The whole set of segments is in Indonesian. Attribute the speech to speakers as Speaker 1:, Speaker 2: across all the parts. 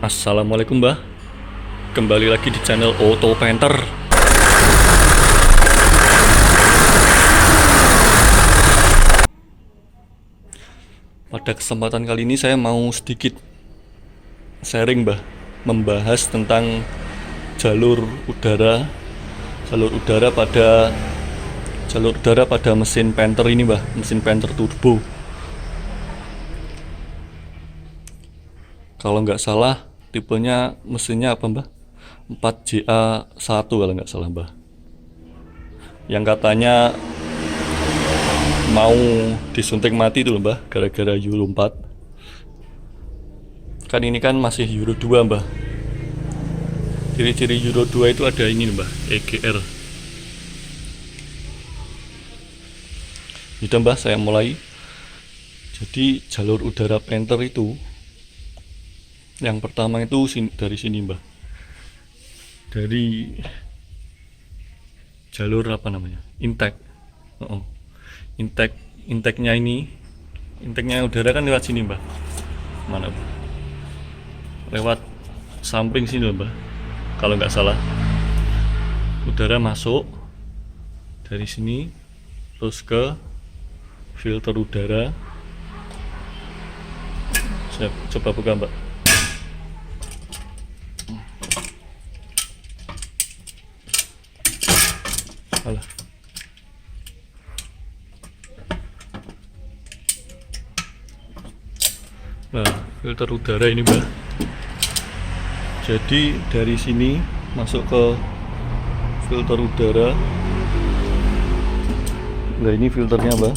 Speaker 1: Assalamualaikum Mbah. Kembali lagi di channel Auto Painter. Pada kesempatan kali ini saya mau sedikit sharing Mbah, membahas tentang jalur udara pada mesin painter ini Mbah, mesin painter turbo. Kalau nggak salah tipenya mesinnya apa Mbah? 4JA1 kalau nggak salah Mbah. Yang katanya mau disuntik mati itu loh Mbah, gara-gara Euro 4. Kan ini kan masih Euro 2 Mbah. Ciri-ciri Euro 2 itu ada ini Mbah, EGR. Udah Mbah, saya mulai. Jadi jalur udara painter itu yang pertama itu dari sini Mbah, dari jalur apa namanya, intake. Inteknya udara kan lewat sini Mbah. Mana Mbah? Lewat samping sini loh Mbah, kalau nggak salah. Udara masuk dari sini terus ke filter udara. Saya coba buka Mbak. Alah. Nah, filter udara ini Mbak. Jadi dari sini masuk ke filter udara. Nah, ini filternya Mbak.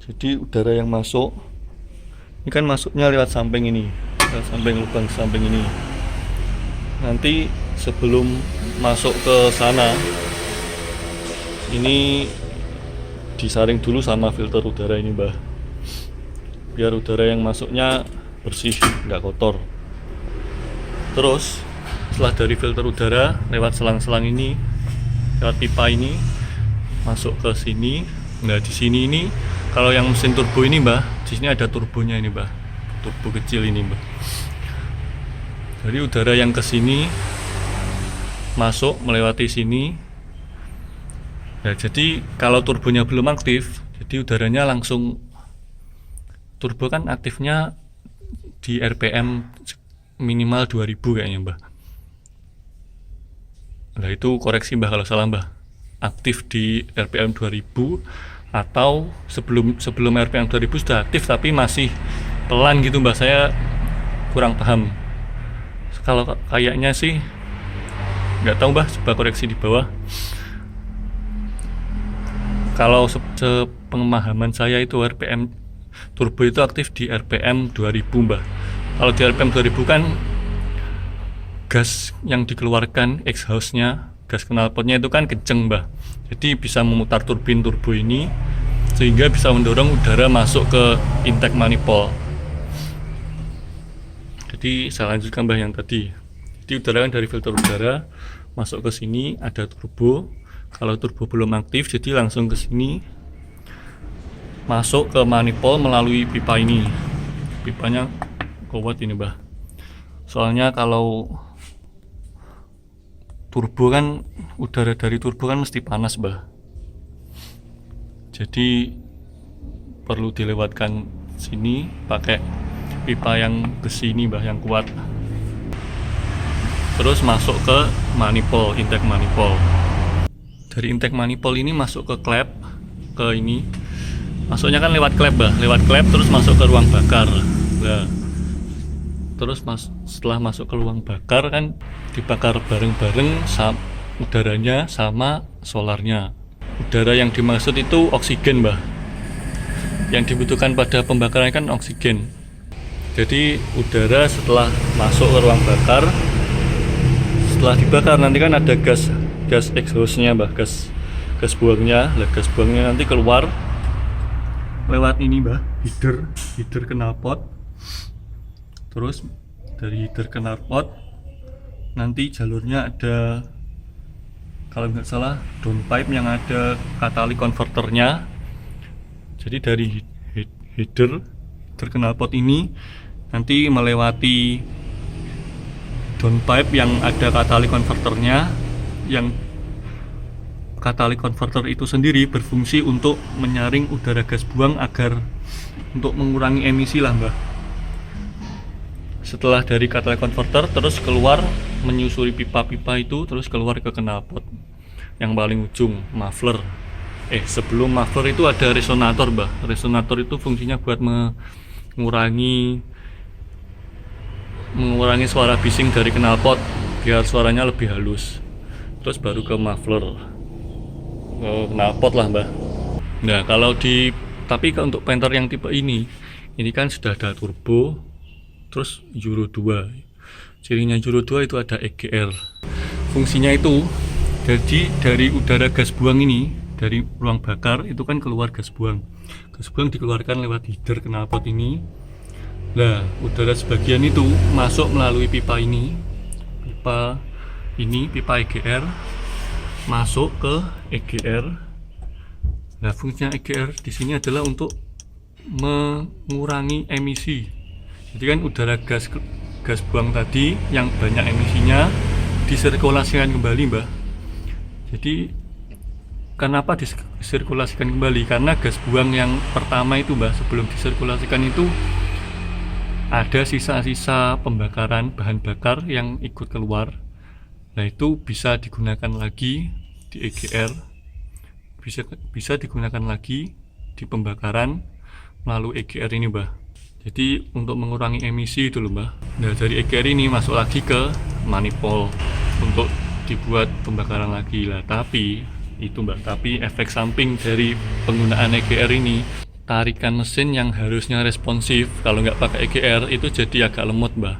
Speaker 1: Jadi udara yang masuk ini kan masuknya lewat samping ini, lewat samping lubang samping ini. Nanti sebelum masuk ke sana, ini disaring dulu sama filter udara ini Mbah, biar udara yang masuknya bersih, nggak kotor. Terus setelah dari filter udara lewat selang-selang ini, lewat pipa ini masuk ke sini. Nah di sini ini kalau yang mesin turbo ini Mbah, di sini ada turbonya ini Mbah, turbo kecil ini Mbah. Jadi udara yang ke sini masuk melewati sini. Nah, jadi kalau turbonya belum aktif, jadi udaranya langsung, turbo kan aktifnya di RPM minimal 2000 kayaknya Mbah. Nah itu koreksi Mbah kalau salah Mbah. Aktif di RPM 2000 atau sebelum RPM 2000 sudah aktif tapi masih pelan gitu Mbah, saya kurang paham. Kalau kayaknya sih nggak tahu Mbah, coba koreksi di bawah. Kalau sepengemahaman saya itu RPM turbo itu aktif di RPM 2000 Mbah. Kalau di RPM 2000 kan gas yang dikeluarkan exhaust-nya, gas knalpotnya itu kan kenceng Mbah. Jadi bisa memutar turbin turbo ini sehingga bisa mendorong udara masuk ke intake manifold. Jadi saya lanjutkan Mbah yang tadi. Jadi udara kan dari filter udara masuk ke sini, ada turbo. Kalau turbo belum aktif, jadi langsung ke sini masuk ke manifold melalui pipa ini. Pipanya kuat ini Mbah. Soalnya kalau turbo kan, udara dari turbo kan mesti panas Mbah. Jadi perlu dilewatkan sini pakai pipa yang besi ini Mbah, yang kuat. Terus masuk ke manifold, intake manifold. Dari intake manifold ini masuk ke klep, ke ini. Masuknya kan lewat klep Mbah, lewat klep terus masuk ke ruang bakar. Nah, terus setelah masuk ke ruang bakar kan dibakar bareng-bareng udaranya sama solarnya. Udara yang dimaksud itu oksigen Mbah. Yang dibutuhkan pada pembakaran kan oksigen. Jadi udara setelah masuk ke ruang bakar, setelah dibakar nanti kan ada gas exhaust-nya Mbah, gas buangnya. Lah gas buangnya nanti keluar lewat ini Mbah, header knalpot. Terus dari header knalpot nanti jalurnya ada, kalau nggak salah, downpipe yang ada katalytic converternya. Jadi dari header knalpot ini nanti melewati downpipe yang ada katalyk converternya, yang katalyk converter itu sendiri berfungsi untuk menyaring udara gas buang agar untuk mengurangi emisi lah mbah. Setelah dari katalyk converter terus keluar menyusuri pipa-pipa itu, terus keluar ke knalpot yang paling ujung, muffler. Sebelum muffler itu ada resonator mbah. Resonator itu fungsinya buat mengurangi suara bising dari knalpot biar suaranya lebih halus. Terus baru ke muffler, ke knalpot lah mbah. Nah tapi untuk Panther yang tipe ini kan sudah ada turbo, terus Euro 2. Cirinya Euro 2 itu ada EGR. Fungsinya itu jadi dari udara gas buang ini, dari ruang bakar itu kan keluar gas buang. Gas buang dikeluarkan lewat header knalpot ini. Nah, udara sebagian itu masuk melalui pipa ini. Pipa EGR masuk ke EGR. Nah, fungsinya EGR di sini adalah untuk mengurangi emisi. Jadi kan udara gas buang tadi yang banyak emisinya disirkulasikan kembali mbah. Jadi kenapa disirkulasikan kembali? Karena gas buang yang pertama itu mbah, sebelum disirkulasikan itu ada sisa-sisa pembakaran bahan bakar yang ikut keluar. Nah, itu bisa digunakan lagi di EGR, bisa digunakan lagi di pembakaran melalui EGR ini mbah. Jadi untuk mengurangi emisi itu loh mbah. Nah, dari EGR ini masuk lagi ke manifold untuk dibuat pembakaran lagi lah. Tapi efek samping dari penggunaan EGR ini, tarikan mesin yang harusnya responsif kalau nggak pakai EGR itu jadi agak lemot mbah.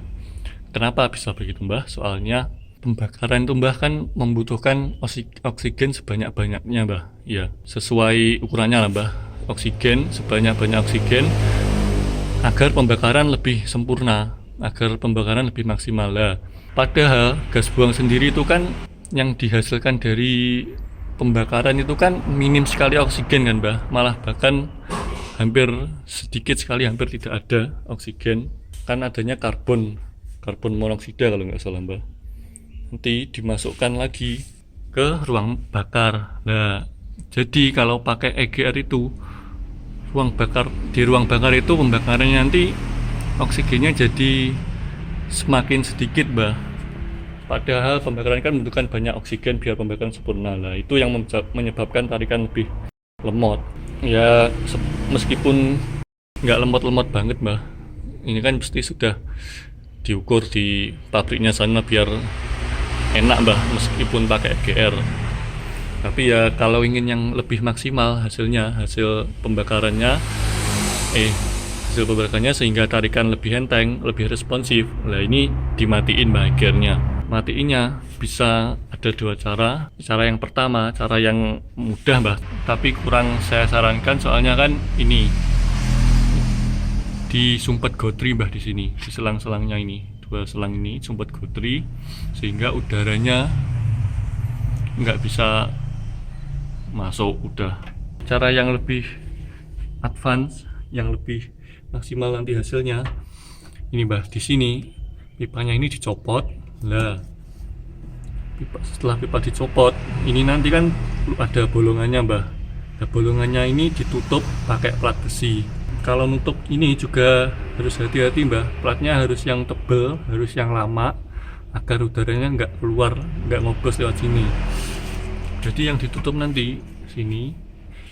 Speaker 1: Kenapa bisa begitu mbah? Soalnya pembakaran itu mbah kan membutuhkan oksigen sebanyak-banyaknya mbah. Ya, sesuai ukurannya lah mbah. Oksigen, sebanyak-banyak oksigen agar pembakaran lebih sempurna, agar pembakaran lebih maksimal lah. Padahal gas buang sendiri itu kan yang dihasilkan dari pembakaran itu kan minim sekali oksigen kan mbah. Malah bahkan hampir sedikit sekali, hampir tidak ada oksigen. Kan adanya karbon monoksida kalau nggak salah mbah. Nanti dimasukkan lagi ke ruang bakar. Nah, jadi kalau pakai EGR itu di ruang bakar itu pembakarannya nanti oksigennya jadi semakin sedikit mbah. Padahal pembakaran kan membutuhkan banyak oksigen biar pembakaran sempurna lah. Itu yang menyebabkan tarikan lebih lemot. Ya meskipun nggak lemot-lemot banget mbah, ini kan pasti sudah diukur di pabriknya sana biar enak mbah meskipun pakai EGR. Tapi ya kalau ingin yang lebih maksimal hasil pembakarannya sehingga tarikan lebih enteng, lebih responsif. Nah, ini dimatiin mbah EGR-nya. Matiinnya bisa ada dua cara. Cara yang pertama, cara yang mudah mbah, tapi kurang saya sarankan soalnya kan ini disumpet gotri mbah di sini, di selang-selangnya ini. Dua selang ini sumpet gotri sehingga udaranya nggak bisa masuk. Udah cara yang lebih advance, yang lebih maksimal nanti hasilnya ini mbah. Di sini pipanya ini dicopot. Nah, setelah pipa dicopot ini nanti kan ada bolongannya mbah. Nah, bolongannya ini ditutup pakai plat besi. Kalau nutup ini juga harus hati-hati mbah, platnya harus yang tebal, harus yang lama agar udaranya nggak keluar, nggak ngobos lewat sini. Jadi yang ditutup nanti sini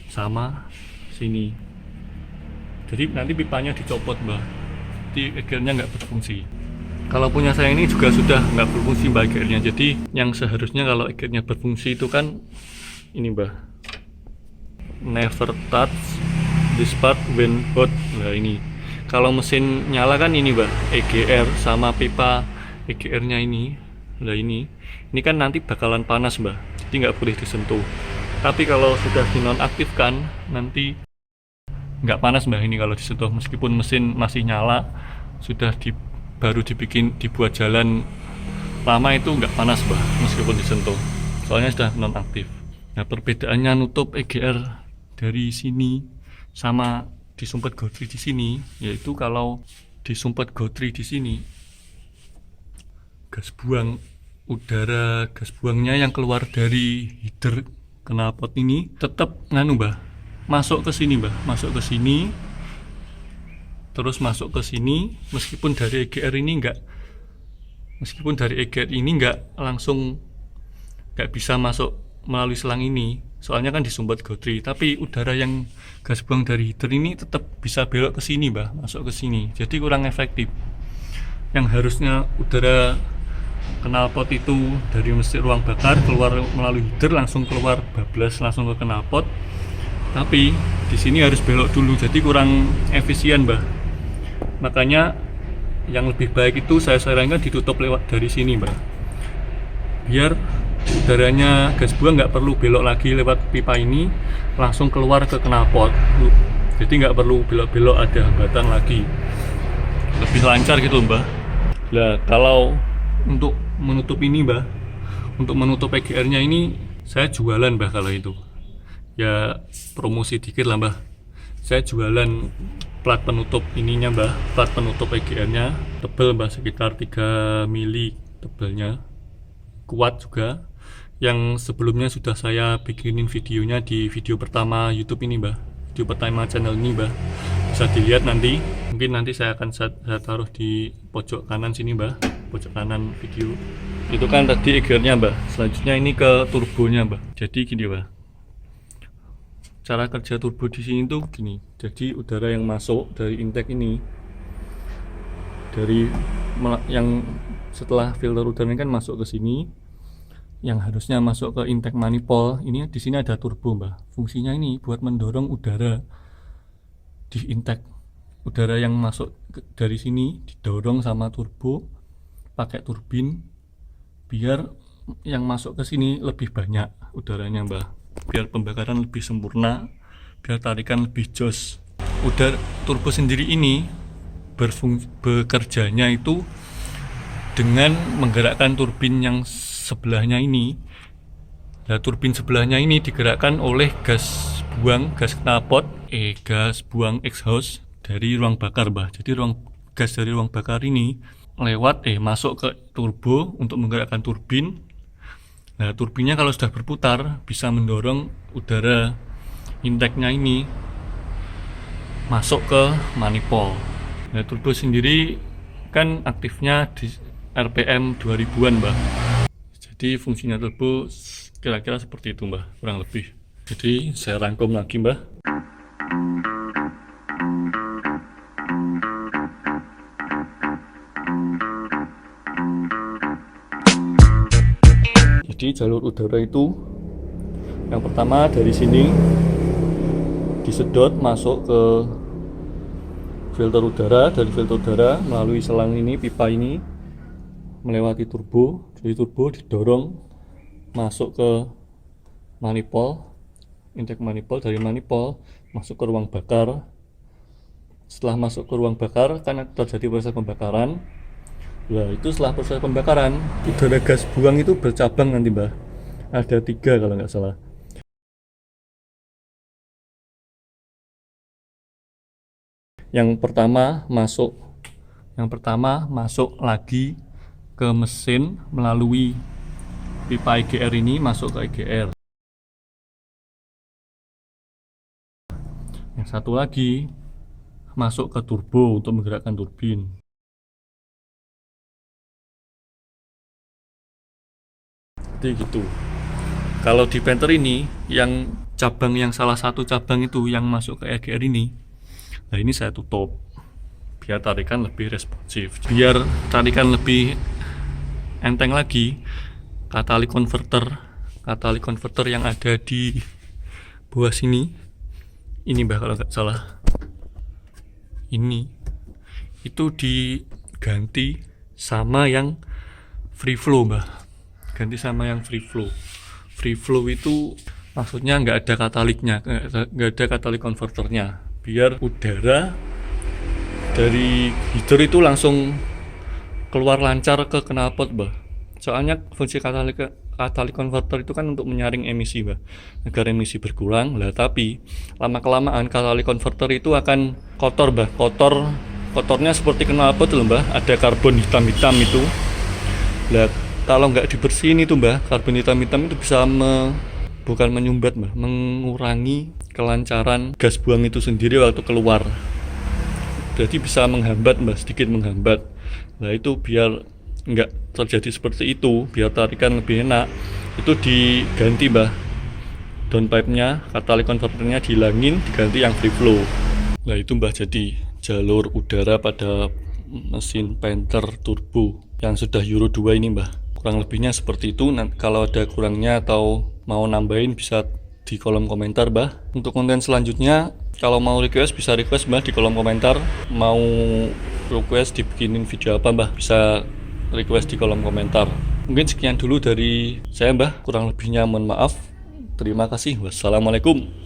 Speaker 1: sama sini. Jadi nanti pipanya dicopot mbah, jadi EGR-nya nggak berfungsi. Kalau punya saya ini juga sudah nggak berfungsi mbah EGR-nya. Jadi yang seharusnya kalau EGR-nya berfungsi itu kan ini mbah, never touch this part when hot. Nah, ini kalau mesin nyala kan ini mbah, EGR sama pipa EGR-nya ini. Nah, ini kan nanti bakalan panas mbah, jadi nggak boleh disentuh. Tapi kalau sudah dinonaktifkan nanti nggak panas mbah ini kalau disentuh, meskipun mesin masih nyala, baru dibuat jalan lama itu nggak panas mbah meskipun disentuh, soalnya sudah nonaktif. Nah, perbedaannya nutup EGR dari sini sama disumpet gotri di sini, yaitu kalau disumpet gotri di sini gas buang, udara gas buangnya yang keluar dari header knalpot ini tetap nganu Mbah, masuk ke sini Mbah, masuk ke sini, terus masuk ke sini, meskipun dari EGR ini nggak langsung, nggak bisa masuk melalui selang ini, soalnya kan disumbat gotri, tapi udara yang gas buang dari heater ini tetap bisa belok ke sini Mbah, masuk ke sini, jadi kurang efektif. Yang harusnya udara knalpot itu dari mesin ruang bakar keluar melalui heater langsung keluar bablas langsung ke knalpot, tapi di sini harus belok dulu, jadi kurang efisien Mbah. Makanya yang lebih baik itu saya sarankan ditutup lewat dari sini Mbah, biar udaranya gas buang nggak perlu belok lagi lewat pipa ini langsung keluar ke knalpot, jadi nggak perlu belok-belok ada hambatan lagi, lebih lancar gitu Mbah. Nah kalau untuk menutup ini Mbah, untuk menutup EGR nya ini saya jualan Mbah, kalau itu ya promosi dikit lah Mbah, saya jualan plat penutup ininya Mbah, plat penutup EGR nya tebel Mbah, sekitar 3 mili tebelnya, kuat juga. Yang sebelumnya sudah saya bikinin videonya di video pertama YouTube ini Mbah, video pertama channel ini Mbah, bisa dilihat nanti, mungkin nanti saya akan saya taruh di pojok kanan sini Mbah, pojok kanan video. Itu kan tadi EGR nya Mbah, selanjutnya ini ke turbonya Mbah. Jadi gini Mbah, cara kerja turbo di sini tuh gini, jadi udara yang masuk dari intake ini, dari yang setelah filter udara ini kan masuk ke sini, yang harusnya masuk ke intake manifold ini, di sini ada turbo Mbah. Fungsinya ini buat mendorong udara di intake, udara yang masuk dari sini didorong sama turbo pakai turbin, biar yang masuk ke sini lebih banyak udaranya Mbah, biar pembakaran lebih sempurna, biar tarikan lebih jos. Udara turbo sendiri ini bekerjanya itu dengan menggerakkan turbin yang sebelahnya ini. Nah, turbin sebelahnya ini digerakkan oleh gas buang, gas knalpot, gas buang exhaust dari ruang bakar Mbah. Jadi gas dari ruang bakar ini lewat masuk ke turbo untuk menggerakkan turbin. Nah, turbinnya kalau sudah berputar bisa mendorong udara intake-nya ini masuk ke manifold. Nah, turbo sendiri kan aktifnya di RPM 2000-an Mbah. Jadi fungsinya turbo kira-kira seperti itu Mbah, kurang lebih. Jadi saya rangkum lagi Mbah. Jadi jalur udara itu yang pertama dari sini disedot masuk ke filter udara, dari filter udara melalui selang ini, pipa ini melewati turbo, jadi turbo didorong masuk ke manifold, intake manifold, dari manifold masuk ke ruang bakar. Setelah masuk ke ruang bakar kan terjadi proses pembakaran. Nah, itu setelah proses pembakaran udara gas buang itu bercabang nanti Mbah, ada 3 kalau nggak salah. Yang pertama masuk lagi ke mesin melalui pipa EGR ini, masuk ke EGR. Yang satu lagi masuk ke turbo untuk menggerakkan turbin. Jadi gitu. Kalau di Panther ini yang cabang, yang salah satu cabang itu yang masuk ke EGR ini, nah ini saya tutup biar tarikan lebih responsif, biar tarikan lebih enteng lagi. Catalytic converter yang ada di bawah sini ini Mbah, kalau nggak salah ini, itu diganti sama yang free flow Mbah, ganti sama yang free flow. Free flow itu maksudnya nggak ada kataliknya, nggak ada catalytic converternya, biar udara dari heater itu langsung keluar lancar ke knalpot Mbah. Soalnya fungsi catalytic converter itu kan untuk menyaring emisi Mbah, agar emisi berkurang lah. Tapi lama kelamaan catalytic converter itu akan kotor Mbah, kotornya seperti knalpot loh Mbah, ada karbon hitam itu. Lah kalau nggak dibersihin itu mbah, karbon hitam-hitam itu bisa bukan menyumbat mbah, mengurangi kelancaran gas buang itu sendiri waktu keluar. Jadi bisa menghambat mbah, sedikit menghambat. Nah itu biar nggak terjadi seperti itu, biar tarikan lebih enak, itu diganti mbah, downpipe-nya, katalytic converter-nya dihilangin, diganti yang free flow. Nah itu mbah, jadi jalur udara pada mesin Panther turbo yang sudah Euro 2 ini mbah. Kurang lebihnya seperti itu. Nah, kalau ada kurangnya atau mau nambahin bisa di kolom komentar mbah. Untuk konten selanjutnya kalau mau request bisa request mbah di kolom komentar. Mau request dibikinin video apa mbah, bisa request di kolom komentar. Mungkin sekian dulu dari saya mbah, kurang lebihnya mohon maaf. Terima kasih. Wassalamualaikum.